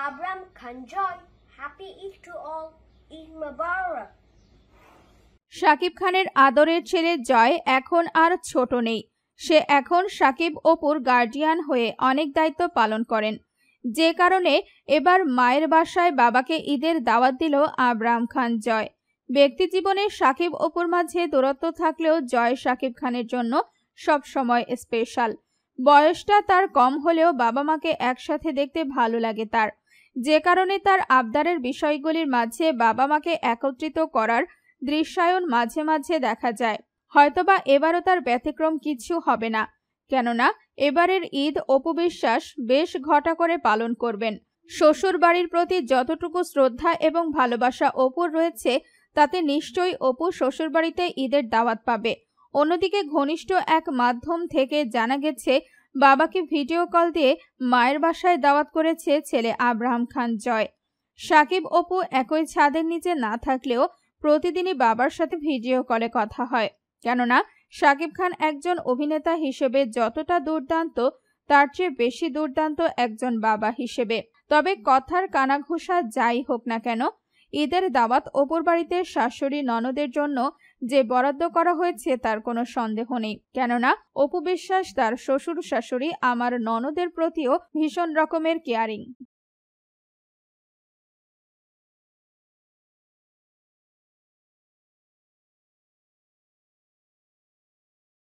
Abram Khan Joy. Happy Eid to all. Eid Mubarak. Shakib খানের আদরের ছেলে জয় এখন আর ছোট নেই। সে এখন শাকিব অপুর গার্ডিয়ান হয়ে অনেক দায়িত্ব পালন করেন, যে কারণে এবার মায়ের বাসায় বাবাকে ঈদের দাওয়াত দিল আবরাম খান জয়। ব্যক্তি জীবনে শাকিব অপুর মাঝে দূরত্ব থাকলেও জয় শাকিব খানের জন্য সব সময় স্পেশাল। বয়সটা তার কম হলেও বাবা মাকে একসাথে দেখতে ভালো লাগে তার, যে কারণে তার আবদারের বিষয়গুলির মাঝে বাবা মাকে একত্রিত করার দৃশ্যায়ন মাঝে মাঝে দেখা যায়। হয়তোবা এবারও তার ব্যতিক্রম কিছু হবে না, কেননা এবারের ঈদ অপু বিশ্বাস বেশ ঘটা করে পালন করবেন। শ্বশুর বাড়ির প্রতি যতটুকু শ্রদ্ধা এবং ভালোবাসা অপুর রয়েছে, তাতে নিশ্চয়ই অপু শ্বশুর বাড়িতে ঈদের দাওয়াত পাবে। অন্যদিকে ঘনিষ্ঠ এক মাধ্যম থেকে জানা গেছে, বাবাকে ভিডিও কল দিয়ে মায়ের বাসায় দাওয়াত করেছে ছেলে আব্রাহাম খান জয়। শাকিব অপু একই ছাদের নিচে না থাকলেও প্রতিদিনই বাবার সাথে ভিডিও কলে কথা হয়, কেননা শাকিব খান একজন অভিনেতা হিসেবে যতটা দুর্দান্ত, তার চেয়ে বেশি দুর্দান্ত একজন বাবা হিসেবে। তবে কথার কানাঘুষা যাই হোক না কেন, ঈদের দাওয়াত অপুর বাড়িতে শাশুড়ি ননদের জন্য যে বরাদ্দ করা হয়েছে তার কোনো সন্দেহ নেই, কেননা অপু বিশ্বাস তার শ্বশুর শাশুড়ি আমার ননদের প্রতিও ভীষণ রকমের কেয়ারিং।